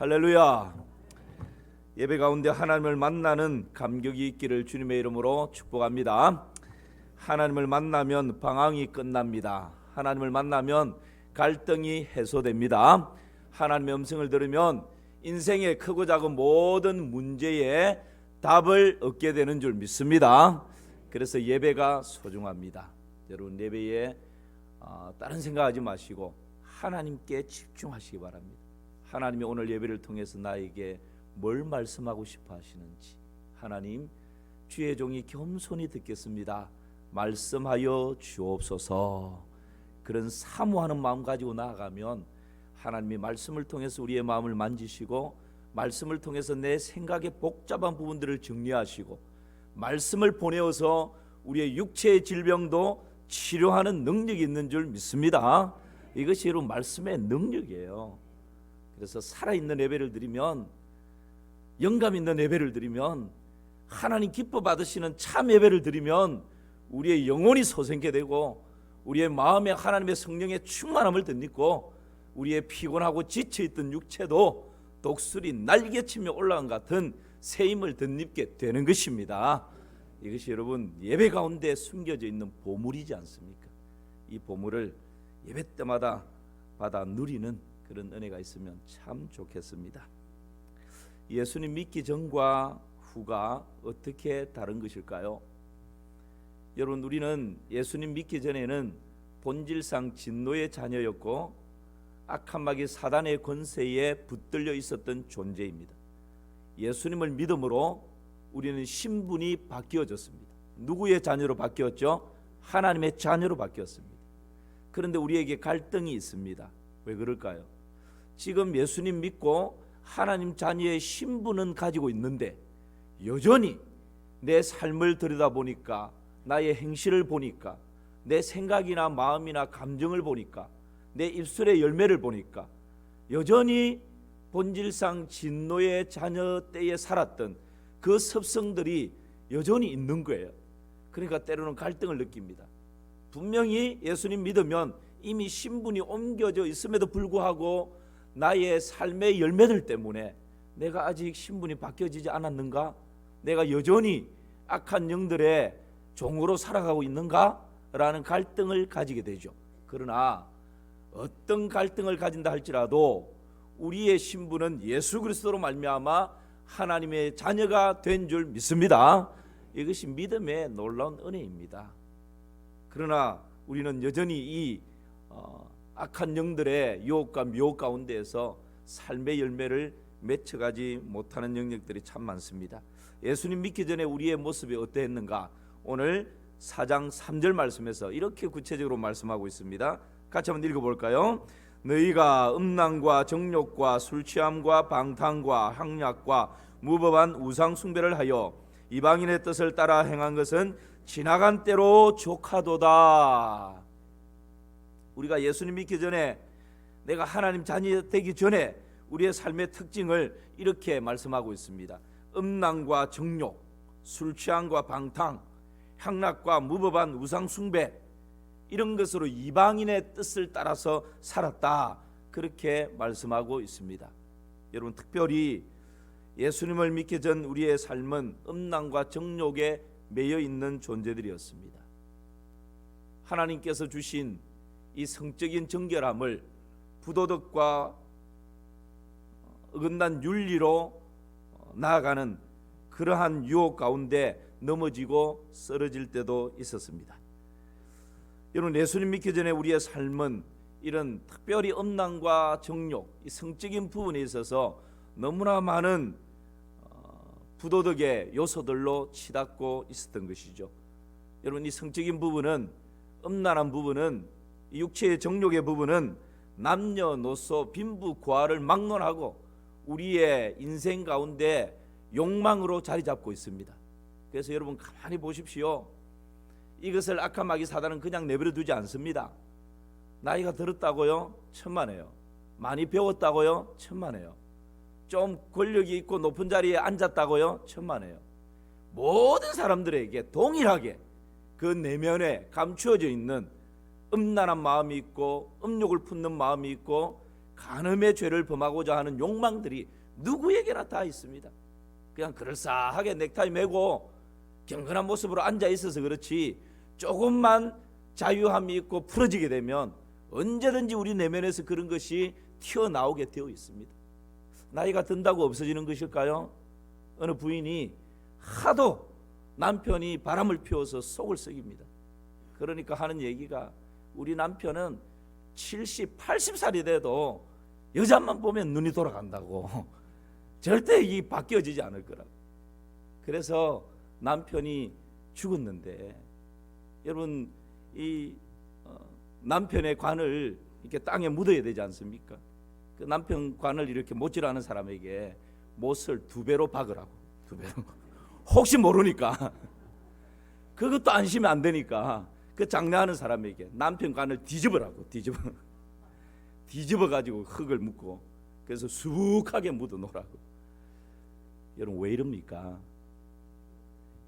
할렐루야. 예배 가운데 하나님을 만나는 감격이 있기를 주님의 이름으로 축복합니다. 하나님을 만나면 방황이 끝납니다. 하나님을 만나면 갈등이 해소됩니다. 하나님의 음성을 들으면 인생의 크고 작은 모든 문제에 답을 얻게 되는 줄 믿습니다. 그래서 예배가 소중합니다. 여러분, 예배에 다른 생각하지 마시고 하나님께 집중하시기 바랍니다. 하나님이 오늘 예배를 통해서 나에게 뭘 말씀하고 싶어 하시는지, 하나님, 주의 종이 겸손히 듣겠습니다, 말씀하여 주옵소서. 그런 사모하는 마음 가지고 나아가면 하나님이 말씀을 통해서 우리의 마음을 만지시고, 말씀을 통해서 내 생각의 복잡한 부분들을 정리하시고, 말씀을 보내어서 우리의 육체의 질병도 치료하는 능력이 있는 줄 믿습니다. 이것이 여러분 말씀의 능력이에요. 그래서 살아있는 예배를 드리면, 영감 있는 예배를 드리면, 하나님 기뻐 받으시는 참 예배를 드리면 우리의 영혼이 솟게 되고, 우리의 마음에 하나님의 성령의 충만함을 덧입고, 우리의 피곤하고 지쳐있던 육체도 독수리 날개치며 올라간 같은 새 힘을 덧입게 되는 것입니다. 이것이 여러분 예배 가운데 숨겨져 있는 보물이지 않습니까? 이 보물을 예배 때마다 받아 누리는 그런 은혜가 있으면 참 좋겠습니다. 예수님 믿기 전과 후가 어떻게 다른 것일까요? 여러분, 우리는 예수님 믿기 전에는 본질상 진노의 자녀였고 악한 마귀 사단의 권세에 붙들려 있었던 존재입니다. 예수님을 믿음으로 우리는 신분이 바뀌어졌습니다. 누구의 자녀로 바뀌었죠? 하나님의 자녀로 바뀌었습니다. 그런데 우리에게 갈등이 있습니다. 왜 그럴까요? 지금 예수님 믿고 하나님 자녀의 신분은 가지고 있는데 여전히 내 삶을 들여다보니까, 나의 행실을 보니까, 내 생각이나 마음이나 감정을 보니까, 내 입술의 열매를 보니까 여전히 본질상 진노의 자녀 때에 살았던 그 습성들이 여전히 있는 거예요. 그러니까 때로는 갈등을 느낍니다. 분명히 예수님 믿으면 이미 신분이 옮겨져 있음에도 불구하고 나의 삶의 열매들 때문에 내가 아직 신분이 바뀌어지지 않았는가? 내가 여전히 악한 영들의 종으로 살아가고 있는가? 라는 갈등을 가지게 되죠. 그러나 어떤 갈등을 가진다 할지라도 우리의 신분은 예수 그리스도로 말미암아 하나님의 자녀가 된 줄 믿습니다. 이것이 믿음의 놀라운 은혜입니다. 그러나 우리는 여전히 이 악한 영들의 유혹과 미혹 가운데에서 삶의 열매를 맺혀가지 못하는 영역들이 참 많습니다. 예수님 믿기 전에 우리의 모습이 어떠했는가? 오늘 4장 3절 말씀에서 이렇게 구체적으로 말씀하고 있습니다. 같이 한번 읽어볼까요? 너희가 음란과 정욕과 술취함과 방탕과 향락과 무법한 우상 숭배를 하여 이방인의 뜻을 따라 행한 것은 지나간 때로 족하도다. 우리가 예수님 믿기 전에, 내가 하나님 자녀 되기 전에 우리의 삶의 특징을 이렇게 말씀하고 있습니다. 음란과 정욕, 술취함과 방탕, 향락과 무법한 우상 숭배, 이런 것으로 이방인의 뜻을 따라서 살았다, 그렇게 말씀하고 있습니다. 여러분, 특별히 예수님을 믿기 전 우리의 삶은 음란과 정욕에 매여 있는 존재들이었습니다. 하나님께서 주신 이 성적인 정결함을 부도덕과 어긋난 윤리로 나아가는 그러한 유혹 가운데 넘어지고 쓰러질 때도 있었습니다. 여러분, 예수님 믿기 전에 우리의 삶은 이런 특별히 음란과 정욕, 이 성적인 부분에 있어서 너무나 많은 부도덕의 요소들로 치닫고 있었던 것이죠. 여러분, 이 성적인 부분은, 음란한 부분은, 육체의 정욕의 부분은 남녀노소 빈부 고아를 막론하고 우리의 인생 가운데 욕망으로 자리 잡고 있습니다. 그래서 여러분 가만히 보십시오. 이것을 악한 마귀 사단은 그냥 내버려 두지 않습니다. 나이가 들었다고요? 천만에요. 많이 배웠다고요? 천만에요. 좀 권력이 있고 높은 자리에 앉았다고요? 천만에요. 모든 사람들에게 동일하게 그 내면에 감추어져 있는 음란한 마음이 있고 음욕을 품는 마음이 있고 간음의 죄를 범하고자 하는 욕망들이 누구에게나 다 있습니다. 그냥 그럴싸하게 넥타이 매고 경건한 모습으로 앉아 있어서 그렇지, 조금만 자유함이 있고 풀어지게 되면 언제든지 우리 내면에서 그런 것이 튀어나오게 되어 있습니다. 나이가 든다고 없어지는 것일까요? 어느 부인이 하도 남편이 바람을 피워서 속을 썩입니다. 그러니까 하는 얘기가, 우리 남편은 70, 80살이 돼도 여자만 보면 눈이 돌아간다고. 절대 이 바뀌어지지 않을 거라고. 그래서 남편이 죽었는데, 여러분 이 남편의 관을 이렇게 땅에 묻어야 되지 않습니까? 그 남편 관을 이렇게 못질하는 사람에게 못을 2배로 박으라고. 2배로. 혹시 모르니까. 그것도 안심이 안 되니까 그 장례하는 사람에게 남편 관을 뒤집으라고. 뒤집어 가지고 흙을 묻고, 그래서 수북하게 묻어 놓으라고. 여러분 왜 이럽니까?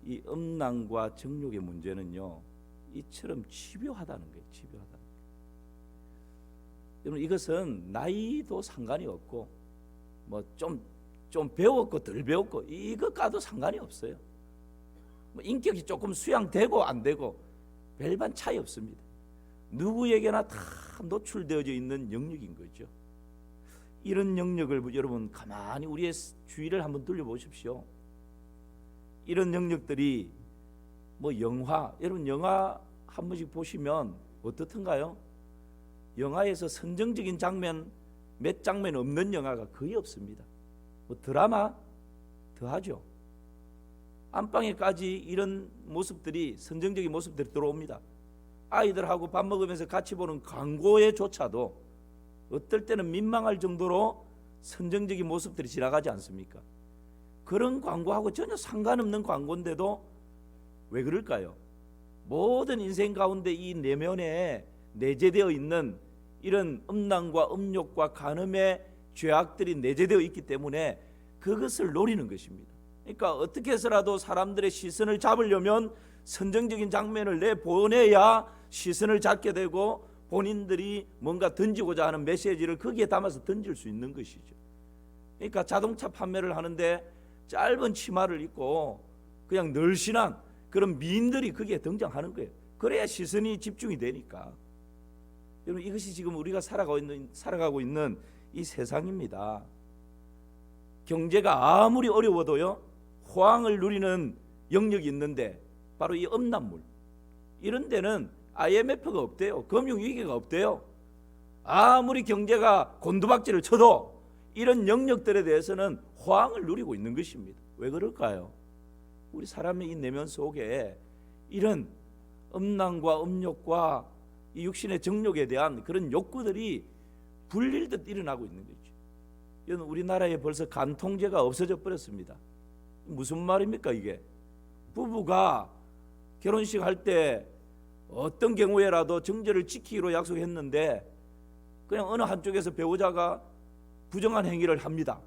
이 음란과 정욕의 문제는요, 이처럼 집요하다는 거예요. 집요하다는 거예요. 여러분 이것은 나이도 상관이 없고, 뭐 좀 배웠고 덜 배웠고 이것과도 상관이 없어요. 뭐 인격이 조금 수양되고 안 되고 별반 차이 없습니다. 누구에게나 다 노출되어져 있는 영역인 거죠. 이런 영역을 여러분 가만히 우리의 주위를 한번 돌려보십시오. 이런 영역들이 뭐 영화, 여러분 영화 한 번씩 보시면 어떻던가요? 영화에서 선정적인 장면 몇 장면 없는 영화가 거의 없습니다. 뭐 드라마 더하죠. 안방에까지 이런 모습들이, 선정적인 모습들이 들어옵니다. 아이들하고 밥 먹으면서 같이 보는 광고에조차도 어떨 때는 민망할 정도로 선정적인 모습들이 지나가지 않습니까? 그런 광고하고 전혀 상관없는 광고인데도 왜 그럴까요? 모든 인생 가운데 이 내면에 내재되어 있는 이런 음란과 음욕과 간음의 죄악들이 내재되어 있기 때문에 그것을 노리는 것입니다. 그러니까 어떻게 해서라도 사람들의 시선을 잡으려면 선정적인 장면을 내보내야 시선을 잡게 되고 본인들이 뭔가 던지고자 하는 메시지를 거기에 담아서 던질 수 있는 것이죠. 그러니까 자동차 판매를 하는데 짧은 치마를 입고 그냥 늘씬한 그런 미인들이 거기에 등장하는 거예요. 그래야 시선이 집중이 되니까. 여러분 이것이 지금 우리가 살아가고 있는 이 세상입니다. 경제가 아무리 어려워도요, 호황을 누리는 영역이 있는데 바로 이 음란물, 이런 데는 IMF가 없대요. 금융위기가 없대요. 아무리 경제가 곤두박질을 쳐도 이런 영역들에 대해서는 호황을 누리고 있는 것입니다. 왜 그럴까요? 우리 사람의 이 내면 속에 이런 음란과 음욕과 이 육신의 정욕에 대한 그런 욕구들이 불릴듯 일어나고 있는 거죠. 이건 우리나라에 벌써 간통죄가 없어져 버렸습니다. 무슨 말입니까 이게? 부부가 결혼식 할 때 어떤 경우에라도 정제를 지키기로 약속했는데 그냥 어느 한쪽에서 배우자가 부정한 행위를 합니다.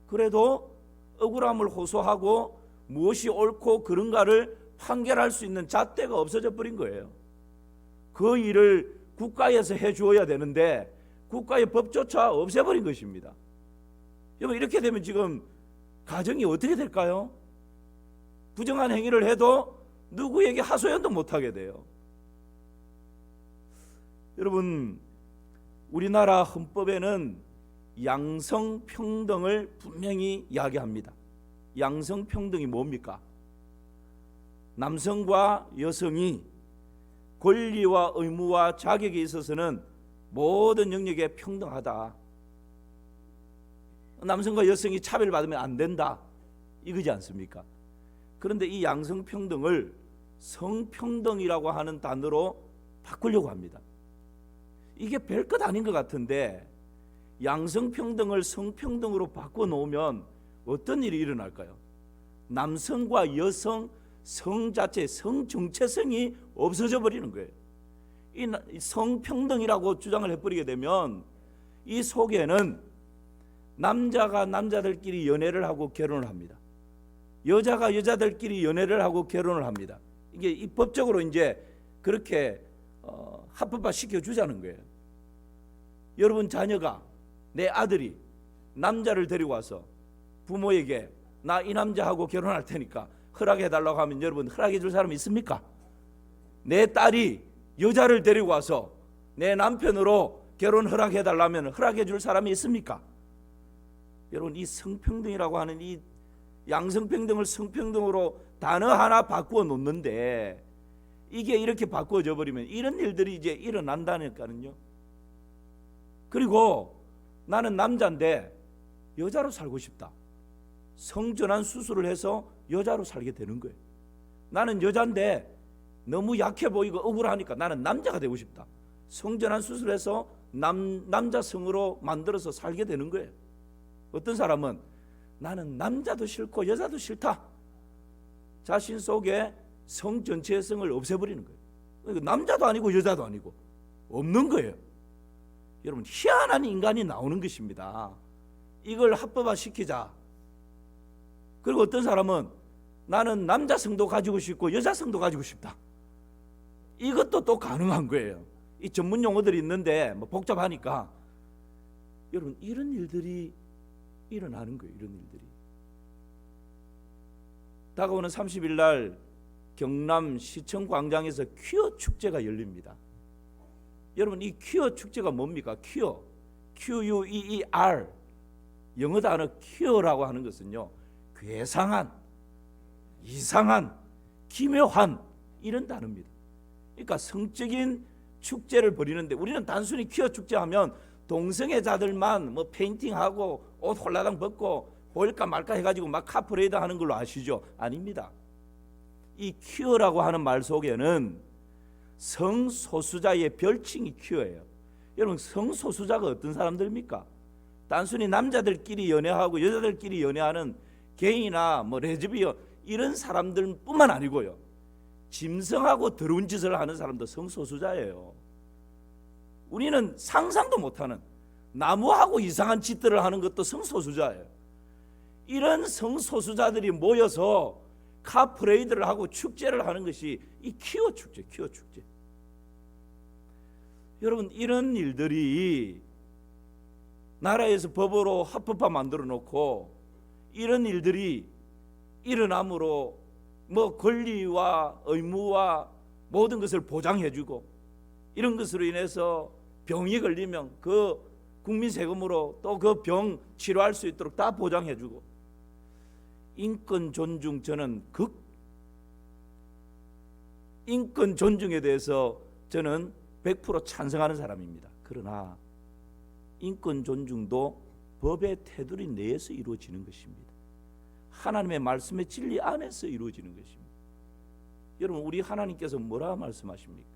그래도 억울함을 호소하고 무엇이 옳고 그른가를 판결할 수 있는 잣대가 없어져 버린 거예요. 그 일을 국가에서 해주어야 되는데 국가의 법조차 없애버린 것입니다. 여러분 이렇게 되면 지금 가정이 어떻게 될까요? 부정한 행위를 해도 누구에게 하소연도 못하게 돼요. 여러분 우리나라 헌법에는 양성평등을 분명히 이야기합니다. 양성평등이 뭡니까? 남성과 여성이 권리와 의무와 자격에 있어서는 모든 영역에 평등하다. 남성과 여성이 차별받으면 안 된다. 이거지 않습니까? 그런데 이 양성평등을 성평등이라고 하는 단어로 바꾸려고 합니다. 이게 별것 아닌 것 같은데 양성평등을 성평등으로 바꿔놓으면 어떤 일이 일어날까요? 남성과 여성, 성 자체, 성 정체성이 없어져 버리는 거예요. 이 성평등이라고 주장을 해버리게 되면 이 속에는 남자가 남자들끼리 연애를 하고 결혼을 합니다. 여자가 여자들끼리 연애를 하고 결혼을 합니다. 이게 입법적으로 이제 그렇게 합법화 시켜주자는 거예요. 여러분 자녀가 내 아들이 남자를 데리고 와서 부모에게 나 이 남자하고 결혼할 테니까 허락해달라고 하면 여러분 허락해 줄 사람 있습니까? 내 딸이 여자를 데리고 와서 내 남편으로 결혼 허락해달라면 허락해 줄 사람이 있습니까? 여러분, 이 성평등이라고 하는 이 양성평등을 성평등으로 단어 하나 바꾸어 놓는데 이게 이렇게 바꾸어져 버리면 이런 일들이 이제 일어난다니까요. 그리고 나는 남자인데 여자로 살고 싶다. 성전환 수술을 해서 여자로 살게 되는 거예요. 나는 여자인데 너무 약해 보이고 억울하니까 나는 남자가 되고 싶다. 성전환 수술해서 남자성으로 만들어서 살게 되는 거예요. 어떤 사람은 나는 남자도 싫고 여자도 싫다. 자신 속에 성 전체의 성을 없애버리는 거예요. 그러니까 남자도 아니고 여자도 아니고 없는 거예요. 여러분, 희한한 인간이 나오는 것입니다. 이걸 합법화 시키자. 그리고 어떤 사람은 나는 남자성도 가지고 싶고 여자성도 가지고 싶다. 이것도 또 가능한 거예요. 이 전문 용어들이 있는데 뭐 복잡하니까 여러분, 이런 일들이 일어나는 거예요. 이런 일들이. 다가오는 30일 날 경남 시청 광장에서 퀴어 축제가 열립니다. 여러분, 이 퀴어 축제가 뭡니까? 퀴어, Q-U-E-E-R, 영어 단어 퀴어라고 하는 것은요, 괴상한, 이상한, 기묘한 이런 단어입니다. 그러니까 성적인 축제를 벌이는데 우리는 단순히 퀴어 축제하면 동성애자들만 뭐 페인팅하고 옷 홀라당 벗고 보일까 말까 해가지고 막 카프레이드 하는 걸로 아시죠? 아닙니다. 이 퀴어라고 하는 말 속에는 성소수자의 별칭이 퀴어예요. 여러분, 성소수자가 어떤 사람들입니까? 단순히 남자들끼리 연애하고 여자들끼리 연애하는 게이나 뭐 레즈비언 이런 사람들뿐만 아니고요, 짐승하고 더러운 짓을 하는 사람도 성소수자예요. 우리는 상상도 못하는 나무하고 이상한 짓들을 하는 것도 성소수자예요. 이런 성소수자들이 모여서 카프레이드를 하고 축제를 하는 것이 이 퀴어 축제, 퀴어 축제. 여러분, 이런 일들이 나라에서 법으로 합법화 만들어 놓고 이런 일들이 일어남으로 뭐 권리와 의무와 모든 것을 보장해주고 이런 것으로 인해서 병이 걸리면 그 국민 세금으로 또 그 병 치료할 수 있도록 다 보장해주고 인권 존중, 저는 인권 존중에 대해서 저는 100% 찬성하는 사람입니다. 그러나 인권 존중도 법의 테두리 내에서 이루어지는 것입니다. 하나님의 말씀의 진리 안에서 이루어지는 것입니다. 여러분, 우리 하나님께서 뭐라 말씀하십니까?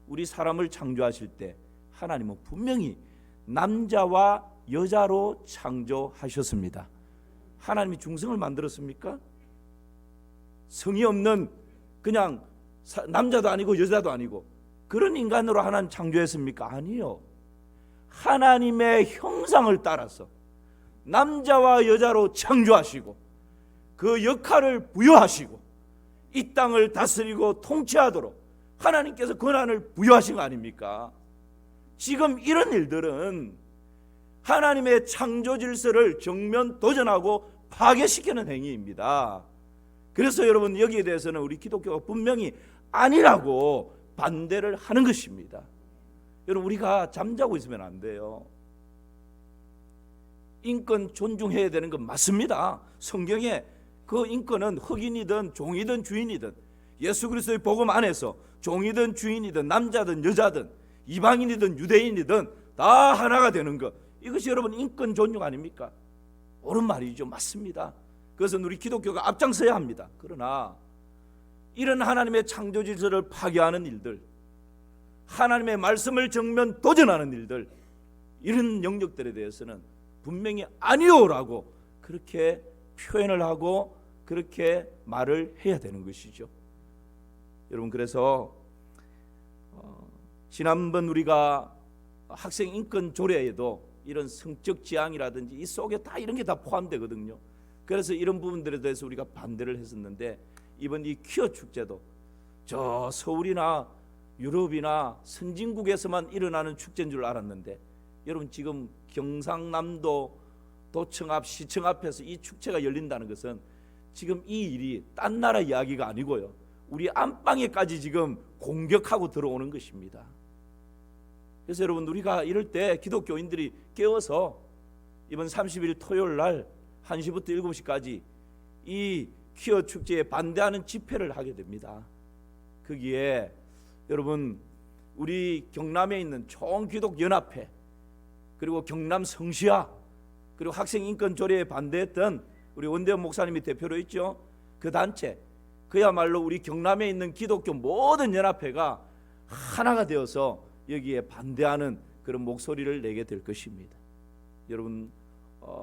우리 사람을 창조하실 때 하나님은 분명히 남자와 여자로 창조하셨습니다. 하나님이 중성을 만들었습니까? 성이 없는 그냥 남자도 아니고 여자도 아니고 그런 인간으로 하나님 창조했습니까? 아니요. 하나님의 형상을 따라서 남자와 여자로 창조하시고 그 역할을 부여하시고 이 땅을 다스리고 통치하도록 하나님께서 권한을 부여하신 거 아닙니까? 지금 이런 일들은 하나님의 창조 질서를 정면 도전하고 파괴시키는 행위입니다. 그래서 여러분, 여기에 대해서는 우리 기독교가 분명히 아니라고 반대를 하는 것입니다. 여러분, 우리가 잠자고 있으면 안 돼요. 인권 존중해야 되는 건 맞습니다. 성경에 그 인권은 흑인이든 종이든 주인이든 예수 그리스도의 복음 안에서 종이든 주인이든 남자든 여자든 이방인이든 유대인이든 다 하나가 되는 것, 이것이 여러분 인권 존중 아닙니까? 옳은 말이죠. 맞습니다. 그것은 우리 기독교가 앞장서야 합니다. 그러나 이런 하나님의 창조 질서를 파괴하는 일들, 하나님의 말씀을 정면 도전하는 일들, 이런 영역들에 대해서는 분명히 아니오라고 그렇게 표현을 하고 그렇게 말을 해야 되는 것이죠. 여러분, 그래서 지난번 우리가 학생 인권 조례에도 이런 성적 지향이라든지 이 속에 다 이런 게 다 포함되거든요. 그래서 이런 부분들에 대해서 우리가 반대를 했었는데 이번 이 퀴어 축제도 저 서울이나 유럽이나 선진국에서만 일어나는 축제인 줄 알았는데 여러분 지금 경상남도 도청 앞 시청 앞에서 이 축제가 열린다는 것은 지금 이 일이 딴 나라 이야기가 아니고요, 우리 안방에까지 지금 공격하고 들어오는 것입니다. 그래서 여러분, 우리가 이럴 때 기독교인들이 깨워서 이번 30일 토요일 날 1시부터 7시까지 이 퀴어 축제에 반대하는 집회를 하게 됩니다. 거기에 여러분, 우리 경남에 있는 총기독연합회, 그리고 경남 성시와, 그리고 학생인권 조례에 반대했던 우리 원대원 목사님이 대표로 있죠. 그 단체, 그야말로 우리 경남에 있는 기독교 모든 연합회가 하나가 되어서 여기에 반대하는 그런 목소리를 내게 될 것입니다. 여러분,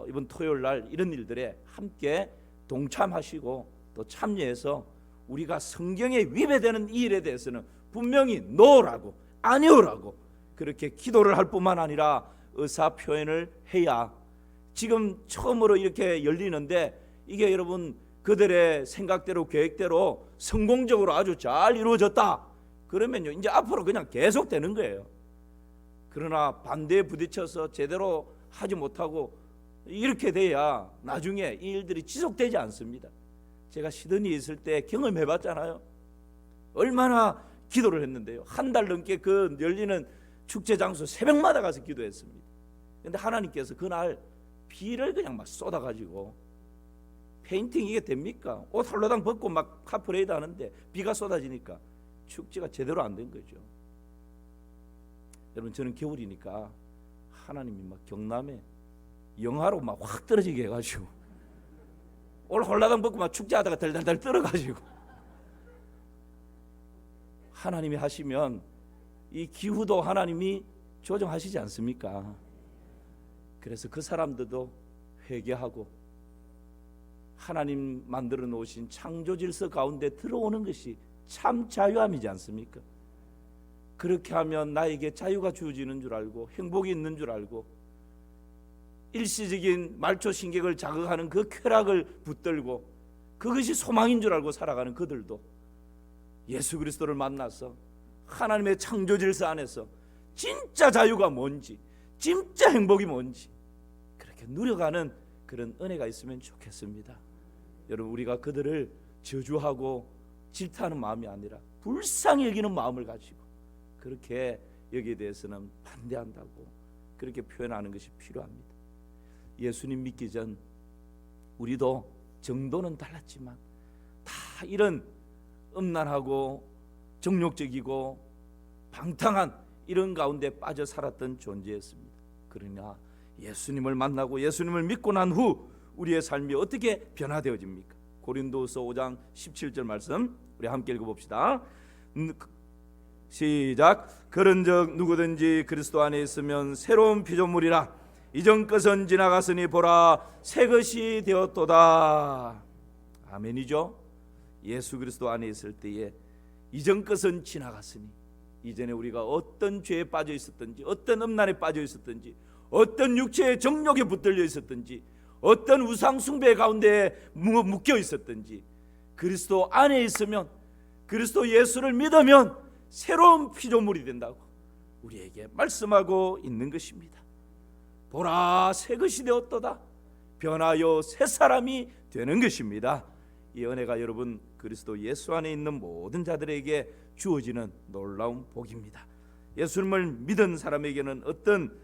이번 토요일 날 이런 일들에 함께 동참하시고 또 참여해서 우리가 성경에 위배되는 이 일에 대해서는 분명히 노라고, 아니오라고 그렇게 기도를 할 뿐만 아니라 의사 표현을 해야 지금 처음으로 이렇게 열리는데, 이게 여러분 그들의 생각대로 계획대로 성공적으로 아주 잘 이루어졌다 그러면요, 이제 앞으로 그냥 계속 되는 거예요. 그러나 반대에 부딪혀서 제대로 하지 못하고 이렇게 돼야 나중에 이 일들이 지속되지 않습니다. 제가 시드니에 있을 때 경험해 봤잖아요. 얼마나 기도를 했는데요, 한 달 넘게 그 열리는 축제 장소 새벽마다 가서 기도했습니다. 그런데 하나님께서 그날 비를 그냥 막 쏟아가지고, 페인팅 이게 됩니까? 옷 홀로당 벗고 막 카프레이드 하는데 비가 쏟아지니까 축제가 제대로 안 된 거죠. 여러분, 저는 겨울이니까 하나님이 막 경남에 영하로 막 확 떨어지게 해가지고 옷 홀라당 벗고 막 축제하다가 달달달 떨어가지고, 하나님이 하시면 이 기후도 하나님이 조정하시지 않습니까? 그래서 그 사람들도 회개하고 하나님 만들어 놓으신 창조 질서 가운데 들어오는 것이 참 자유함이지 않습니까? 그렇게 하면 나에게 자유가 주어지는 줄 알고 행복이 있는 줄 알고, 일시적인 말초 신경을 자극하는 그 쾌락을 붙들고 그것이 소망인 줄 알고 살아가는 그들도 예수 그리스도를 만나서 하나님의 창조 질서 안에서 진짜 자유가 뭔지, 진짜 행복이 뭔지 그렇게 누려가는 그런 은혜가 있으면 좋겠습니다. 여러분, 우리가 그들을 저주하고 질타하는 마음이 아니라 불쌍히 여기는 마음을 가지고 그렇게 여기에 대해서는 반대한다고 그렇게 표현하는 것이 필요합니다. 예수님 믿기 전 우리도 정도는 달랐지만 다 이런 음란하고 정욕적이고 방탕한 이런 가운데 빠져 살았던 존재였습니다. 그러나 예수님을 만나고 예수님을 믿고 난 후 우리의 삶이 어떻게 변화되어집니까? 고린도서 5장 17절 말씀 우리 함께 읽어봅시다. 시작. 그런즉 누구든지 그리스도 안에 있으면 새로운 피조물이라, 이전 것은 지나갔으니 보라 새 것이 되었도다. 아멘이죠. 예수 그리스도 안에 있을 때에 이전 것은 지나갔으니, 이전에 우리가 어떤 죄에 빠져 있었든지, 어떤 음란에 빠져 있었든지, 어떤 육체의 정욕에 붙들려 있었든지, 어떤 우상 숭배 가운데 묶여 있었든지, 그리스도 안에 있으면, 그리스도 예수를 믿으면 새로운 피조물이 된다고 우리에게 말씀하고 있는 것입니다. 보라 새 것이 되었도다. 변하여 새 사람이 되는 것입니다. 이 은혜가 여러분 그리스도 예수 안에 있는 모든 자들에게 주어지는 놀라운 복입니다. 예수님을 믿은 사람에게는 어떤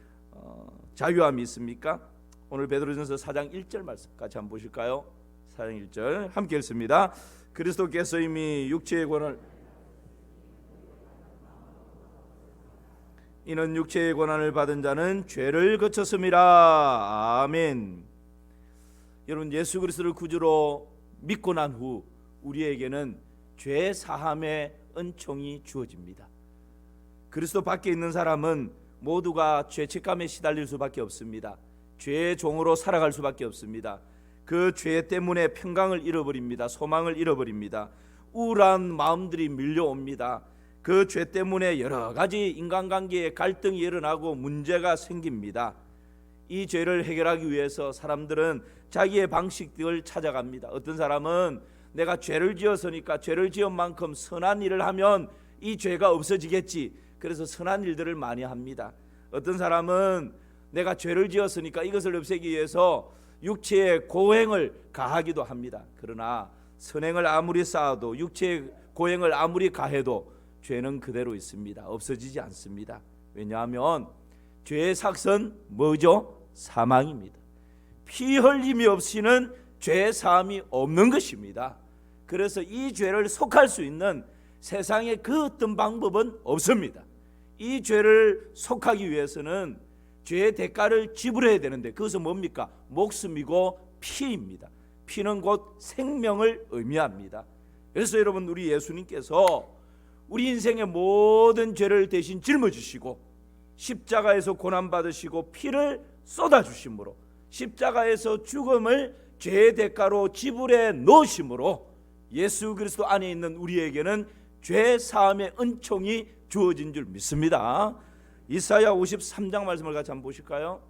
자유함이 있습니까? 오늘 베드로전서 4장 1절 말씀 같이 한번 보실까요? 4장 1절 함께 읽습니다. 그리스도께서 이미 육체의 권한을, 이는 육체의 권한을 받은 자는 죄를 거쳤음이라. 아멘. 여러분, 예수 그리스도를 구주로 믿고 난 후 우리에게는 죄 사함의 은총이 주어집니다. 그리스도 밖에 있는 사람은 모두가 죄책감에 시달릴 수밖에 없습니다. 죄의 종으로 살아갈 수밖에 없습니다. 그 죄 때문에 평강을 잃어버립니다. 소망을 잃어버립니다. 우울한 마음들이 밀려옵니다. 그 죄 때문에 여러 가지 인간관계에 갈등이 일어나고 문제가 생깁니다. 이 죄를 해결하기 위해서 사람들은 자기의 방식들을 찾아갑니다. 어떤 사람은 내가 죄를 지었으니까 죄를 지은 만큼 선한 일을 하면 이 죄가 없어지겠지. 그래서 선한 일들을 많이 합니다. 어떤 사람은 내가 죄를 지었으니까 이것을 없애기 위해서 육체의 고행을 가하기도 합니다. 그러나 선행을 아무리 쌓아도 육체의 고행을 아무리 가해도 죄는 그대로 있습니다. 없어지지 않습니다. 왜냐하면 죄의 삭은 뭐죠? 사망입니다. 피 흘림이 없이는 죄 사함이 없는 것입니다. 그래서 이 죄를 속할 수 있는 세상에 그 어떤 방법은 없습니다. 이 죄를 속하기 위해서는 죄의 대가를 지불해야 되는데 그것은 뭡니까? 목숨이고 피입니다. 피는 곧 생명을 의미합니다. 그래서 여러분, 우리 예수님께서 우리 인생의 모든 죄를 대신 짊어지시고 십자가에서 고난받으시고 피를 쏟아주심으로 십자가에서 죽음을 죄의 대가로 지불해 놓으심으로 예수 그리스도 안에 있는 우리에게는 죄 사함의 은총이 주어진 줄 믿습니다. 이사야 53장 말씀을 같이 한번 보실까요?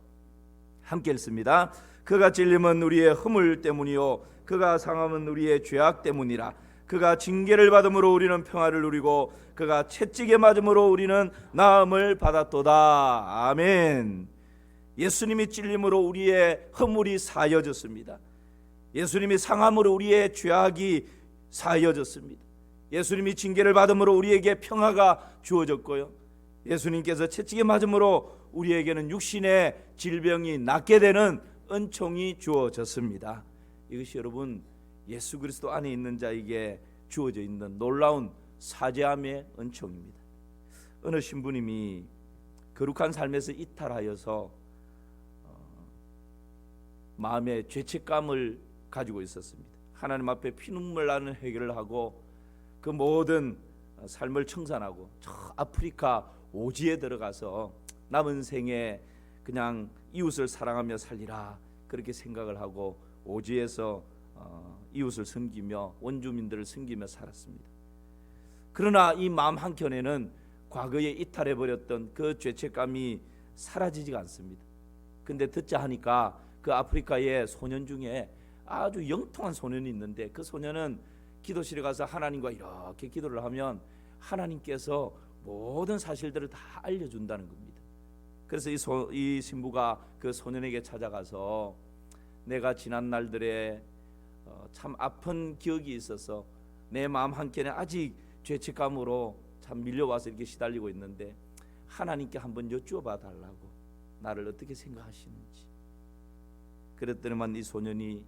함께 읽습니다. 그가 찔림은 우리의 허물 때문이요 그가 상함은 우리의 죄악 때문이라. 그가 징계를 받음으로 우리는 평화를 누리고 그가 채찍에 맞음으로 우리는 나음을 받았도다. 아멘. 예수님이 찔림으로 우리의 허물이 사여졌습니다. 예수님이 상함으로 우리의 죄악이 사여졌습니다. 예수님이 징계를 받음으로 우리에게 평화가 주어졌고요, 예수님께서 채찍에 맞음으로 우리에게는 육신의 질병이 낫게 되는 은총이 주어졌습니다. 이것이 여러분 예수 그리스도 안에 있는 자에게 주어져 있는 놀라운 사죄함의 은총입니다. 어느 신부님이 거룩한 삶에서 이탈하여서 마음에 죄책감을 가지고 있었습니다. 하나님 앞에 피눈물 나는 회개를 하고 그 모든 삶을 청산하고 저 아프리카 오지에 들어가서 남은 생에 그냥 이웃을 사랑하며 살리라 그렇게 생각을 하고 오지에서 이웃을 섬기며 원주민들을 섬기며 살았습니다. 그러나 이 마음 한켠에는 과거에 이탈해버렸던 그 죄책감이 사라지지가 않습니다. 근데 듣자 하니까 그 아프리카의 소년 중에 아주 영통한 소년이 있는데 그 소년은 기도실에 가서 하나님과 이렇게 기도를 하면 하나님께서 모든 사실들을 다 알려준다는 겁니다. 그래서 이 신부가 그 소년에게 찾아가서 내가 지난 날들에 참 아픈 기억이 있어서 내 마음 한켠에 아직 죄책감으로 참 밀려와서 이렇게 시달리고 있는데 하나님께 한번 여쭈어봐 달라고, 나를 어떻게 생각하시는지. 그랬더니만 이 소년이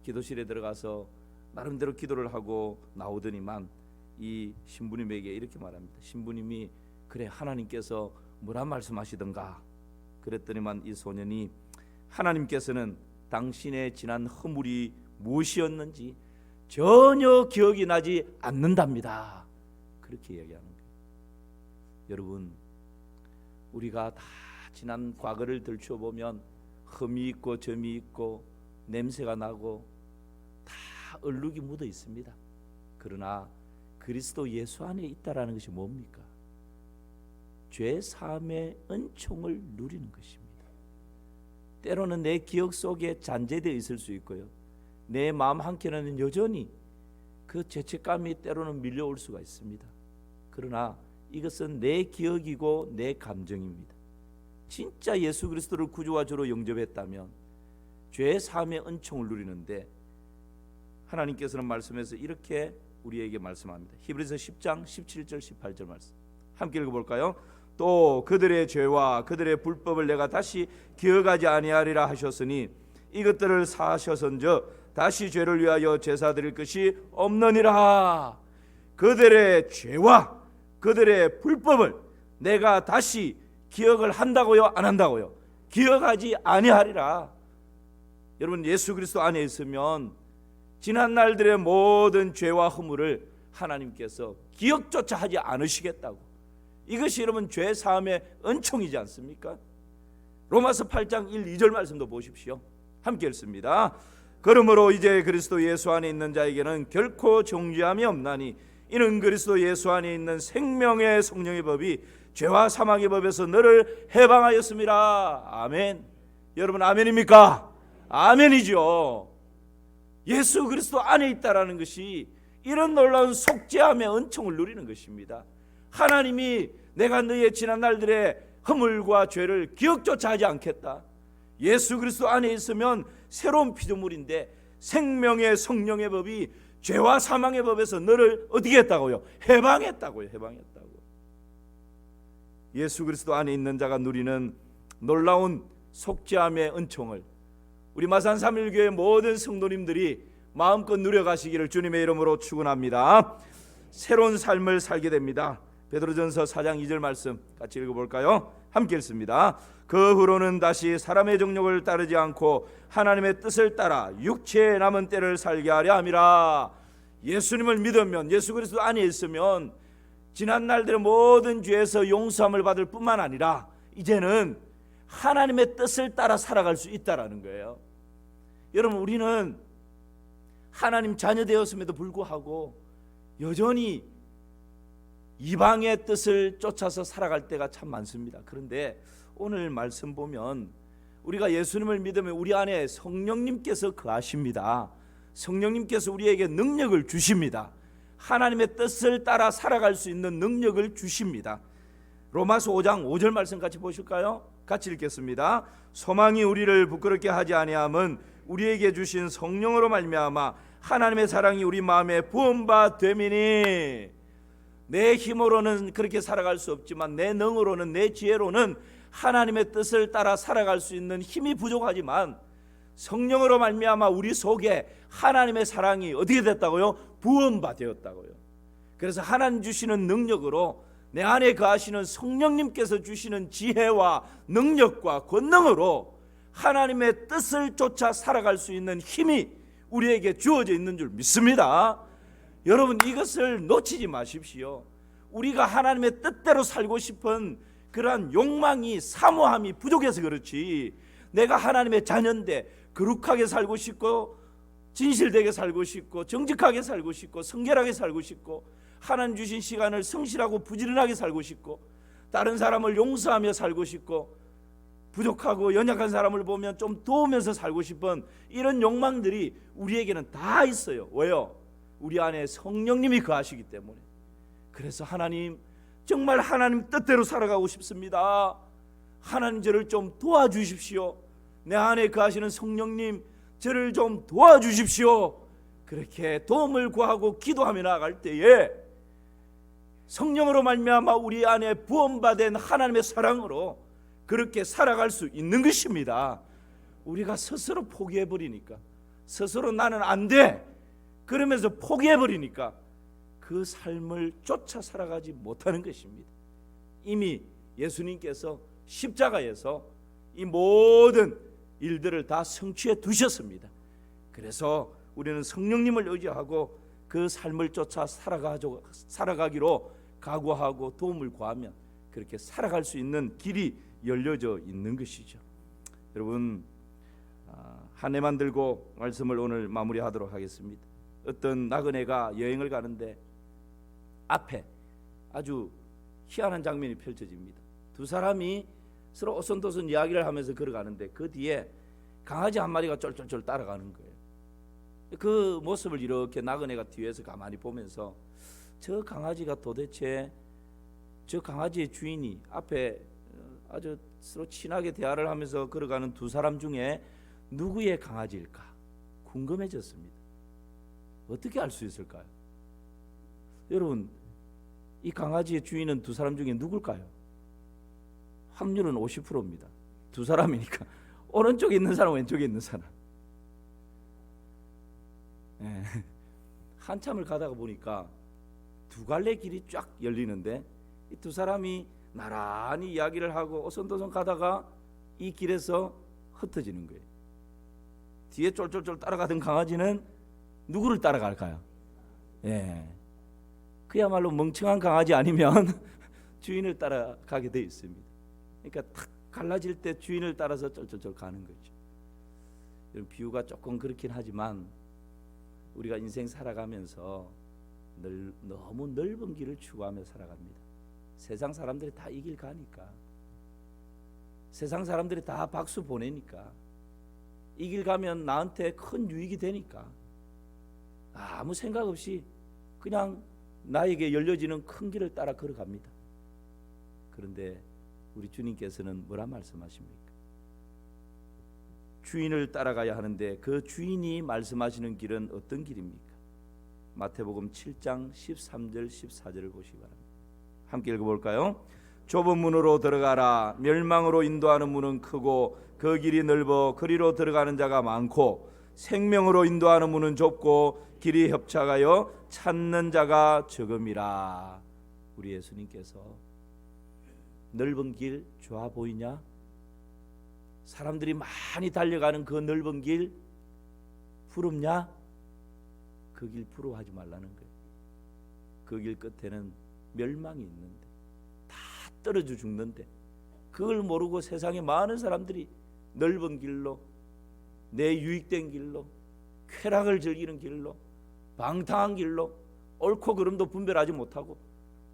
기도실에 들어가서 나름대로 기도를 하고 나오더니만 이 신부님에게 이렇게 말합니다. 신부님이 그래 하나님께서 뭐라 말씀하시던가. 그랬더니만 이 소년이 하나님께서는 당신의 지난 허물이 무엇이었는지 전혀 기억이 나지 않는답니다. 그렇게 이야기하는 거예요. 여러분, 우리가 다 지난 과거를 들춰보면 흠이 있고 점이 있고 냄새가 나고 다 얼룩이 묻어 있습니다. 그러나 그리스도 예수 안에 있다라는 것이 뭡니까? 죄 사함의 은총을 누리는 것입니다. 때로는 내 기억 속에 잔재되어 있을 수 있고요, 내 마음 한켠에는 여전히 그 죄책감이 때로는 밀려올 수가 있습니다. 그러나 이것은 내 기억이고 내 감정입니다. 진짜 예수 그리스도를 구주와 주로 영접했다면 죄 사함의 은총을 누리는데 하나님께서는 말씀에서 이렇게 우리에게 말씀합니다. 히브리서 10장 17절 18절 말씀 함께 읽어볼까요? 또 그들의 죄와 그들의 불법을 내가 다시 기억하지 아니하리라 하셨으니 이것들을 사하셨은즉 다시 죄를 위하여 제사 드릴 것이 없느니라. 그들의 죄와 그들의 불법을 내가 다시 기억을 한다고요, 안 한다고요? 기억하지 아니하리라. 여러분, 예수 그리스도 안에 있으면 지난 날들의 모든 죄와 허물을 하나님께서 기억조차 하지 않으시겠다고. 이것이 여러분 죄 사함의 은총이지 않습니까? 로마서 8장 1, 2절 말씀도 보십시오. 함께 읽습니다. 그러므로 이제 그리스도 예수 안에 있는 자에게는 결코 정죄함이 없나니 이는 그리스도 예수 안에 있는 생명의 성령의 법이 죄와 사망의 법에서 너를 해방하였습니다. 아멘. 여러분 아멘입니까? 아멘이죠. 예수 그리스도 안에 있다라는 것이 이런 놀라운 속죄함의 은총을 누리는 것입니다. 하나님이 내가 너의 지난 날들의 허물과 죄를 기억조차 하지 않겠다. 예수 그리스도 안에 있으면 새로운 피조물인데 생명의 성령의 법이 죄와 사망의 법에서 너를 어떻게 했다고요? 해방했다고요. 해방했다고. 예수 그리스도 안에 있는 자가 누리는 놀라운 속죄함의 은총을 우리 마산 삼일교회 모든 성도님들이 마음껏 누려가시기를 주님의 이름으로 축원합니다. 새로운 삶을 살게 됩니다. 베드로전서 4장 2절 말씀 같이 읽어볼까요? 함께 읽습니다. 그 후로는 다시 사람의 정욕을 따르지 않고 하나님의 뜻을 따라 육체에 남은 때를 살게 하려 함이라. 예수님을 믿으면, 예수 그리스도 안에 있으면 지난 날들의 모든 죄에서 용서함을 받을 뿐만 아니라 이제는 하나님의 뜻을 따라 살아갈 수 있다라는 거예요. 여러분, 우리는 하나님 자녀 되었음에도 불구하고 여전히 이방의 뜻을 쫓아서 살아갈 때가 참 많습니다. 그런데 오늘 말씀 보면 우리가 예수님을 믿으면 우리 안에 성령님께서 거하십니다. 성령님께서 우리에게 능력을 주십니다. 하나님의 뜻을 따라 살아갈 수 있는 능력을 주십니다. 로마서 5장 5절 말씀 같이 보실까요? 같이 읽겠습니다. 소망이 우리를 부끄럽게 하지 아니함은 우리에게 주신 성령으로 말미암아 하나님의 사랑이 우리 마음에 부음바 됨이니. 내 힘으로는 그렇게 살아갈 수 없지만 내 능으로는, 내 지혜로는 하나님의 뜻을 따라 살아갈 수 있는 힘이 부족하지만 성령으로 말미암아 우리 속에 하나님의 사랑이 어떻게 됐다고요? 부음바 되었다고요. 그래서 하나님 주시는 능력으로 내 안에 거하시는 성령님께서 주시는 지혜와 능력과 권능으로 하나님의 뜻을 쫓아 살아갈 수 있는 힘이 우리에게 주어져 있는 줄 믿습니다. 여러분, 이것을 놓치지 마십시오. 우리가 하나님의 뜻대로 살고 싶은 그러한 욕망이, 사모함이 부족해서 그렇지, 내가 하나님의 자녀인데 거룩하게 살고 싶고 진실되게 살고 싶고 정직하게 살고 싶고 성결하게 살고 싶고 하나님 주신 시간을 성실하고 부지런하게 살고 싶고 다른 사람을 용서하며 살고 싶고 부족하고 연약한 사람을 보면 좀 도우면서 살고 싶은 이런 욕망들이 우리에게는 다 있어요. 왜요? 우리 안에 성령님이 거하시기 때문에. 그래서 하나님, 정말 하나님 뜻대로 살아가고 싶습니다. 하나님, 저를 좀 도와주십시오. 내 안에 거하시는 성령님, 저를 좀 도와주십시오. 그렇게 도움을 구하고 기도하며 나아갈 때에 성령으로 말미암아 우리 안에 부음받은 하나님의 사랑으로 그렇게 살아갈 수 있는 것입니다. 우리가 스스로 포기해버리니까, 스스로 나는 안 돼 그러면서 포기해버리니까 그 삶을 쫓아 살아가지 못하는 것입니다. 이미 예수님께서 십자가에서 이 모든 일들을 다 성취해 두셨습니다. 그래서 우리는 성령님을 의지하고 그 삶을 쫓아 살아가기로 각오하고 도움을 구하면 그렇게 살아갈 수 있는 길이 열려져 있는 것이죠. 여러분, 한 해만 들고 말씀을 오늘 마무리하도록 하겠습니다. 어떤 나그네가 여행을 가는데 앞에 아주 희한한 장면이 펼쳐집니다. 두 사람이 서로 오손도손 이야기를 하면서 걸어가는데 그 뒤에 강아지 한 마리가 쫄쫄쫄 따라가는 거예요. 그 모습을 이렇게 나그네가 뒤에서 가만히 보면서 저 강아지가 도대체, 저 강아지의 주인이 앞에 아주 서로 친하게 대화를 하면서 걸어가는 두 사람 중에 누구의 강아지일까 궁금해졌습니다. 어떻게 알 수 있을까요? 여러분, 이 강아지의 주인은 두 사람 중에 누굴까요? 확률은 50%입니다. 두 사람이니까 오른쪽에 있는 사람, 왼쪽에 있는 사람. 네. 한참을 가다가 보니까 두 갈래 길이 쫙 열리는데 이 두 사람이 나란히 이야기를 하고 오손도손 가다가 이 길에서 흩어지는 거예요. 뒤에 쫄쫄쫄 따라가던 강아지는 누구를 따라갈까요? 예, 그야말로 멍청한 강아지 아니면 주인을 따라가게 돼 있습니다. 그러니까 탁 갈라질 때 주인을 따라서 쫄쫄쫄 가는 거죠. 이런 비유가 조금 그렇긴 하지만 우리가 인생 살아가면서 너무 넓은 길을 추구하며 살아갑니다. 세상 사람들이 다 이 길 가니까, 세상 사람들이 다 박수 보내니까, 이 길 가면 나한테 큰 유익이 되니까 아무 생각 없이 그냥 나에게 열려지는 큰 길을 따라 걸어갑니다. 그런데 우리 주님께서는 뭐라 말씀하십니까? 주인을 따라가야 하는데 그 주인이 말씀하시는 길은 어떤 길입니까? 마태복음 7장 13절 14절을 보시기 바랍니다. 함께 읽어볼까요? 좁은 문으로 들어가라. 멸망으로 인도하는 문은 크고 그 길이 넓어 그리로 들어가는 자가 많고 생명으로 인도하는 문은 좁고 길이 협착하여 찾는 자가 적음이라. 우리 예수님께서 넓은 길 좋아 보이냐? 사람들이 많이 달려가는 그 넓은 길 부럽냐? 그 길 부러워하지 말라는 거예요. 그 길 끝에는 멸망이 있는데, 다 떨어져 죽는데, 그걸 모르고 세상에 많은 사람들이 넓은 길로, 내 유익된 길로, 쾌락을 즐기는 길로, 방탕한 길로, 옳고 그름도 분별하지 못하고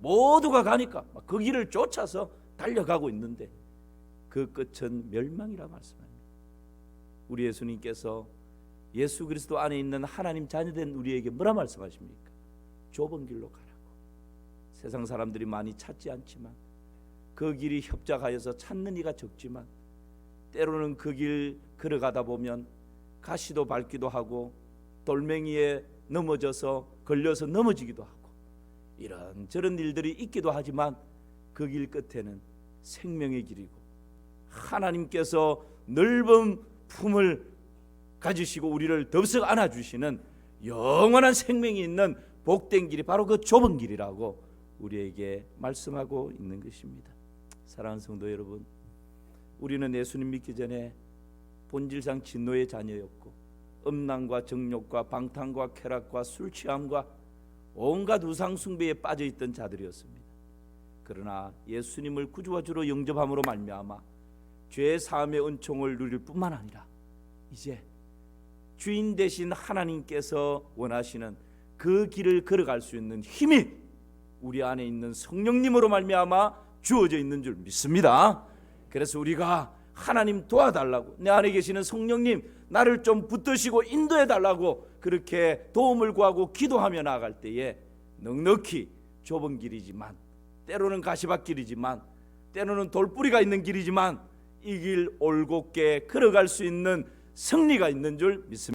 모두가 가니까 그 길을 쫓아서 달려가고 있는데 그 끝은 멸망이라 말씀합니다. 우리 예수님께서 예수 그리스도 안에 있는 하나님 자녀된 우리에게 뭐라 말씀하십니까? 좁은 길로 가라고. 세상 사람들이 많이 찾지 않지만, 그 길이 협착하여서 찾는 이가 적지만, 때로는 그 길 걸어가다 보면 가시도 밟기도 하고 돌멩이에 넘어져서 걸려서 넘어지기도 하고 이런 저런 일들이 있기도 하지만, 그 길 끝에는 생명의 길이고 하나님께서 넓은 품을 가지시고 우리를 덥석 안아주시는 영원한 생명이 있는 복된 길이 바로 그 좁은 길이라고 우리에게 말씀하고 있는 것입니다. 사랑하는 성도 여러분, 우리는 예수님 믿기 전에 본질상 진노의 자녀였고 음란과 정욕과 방탕과 쾌락과 술 취함과 온갖 우상 숭배에 빠져 있던 자들이었습니다. 그러나 예수님을 구주와 주로 영접함으로 말미암아 죄 사함의 은총을 누릴 뿐만 아니라 이제 주인 되신 하나님께서 원하시는 그 길을 걸어갈 수 있는 힘이 우리 안에 있는 성령님으로 말미암아 주어져 있는 줄 믿습니다. 그래서 우리가 하나님 도와달라고, 내 안에 계시는 성령님 나를 좀 붙드시고 인도해 달라고 그렇게 도움을 구하고 기도하며 나아갈 때에 넉넉히 좁은 길이지만, 때로는 가시밭길이지만, 때로는 돌뿌리가 있는 길이지만 이 길 올곧게 걸어갈 수 있는 승리가 있는 줄 믿습니다.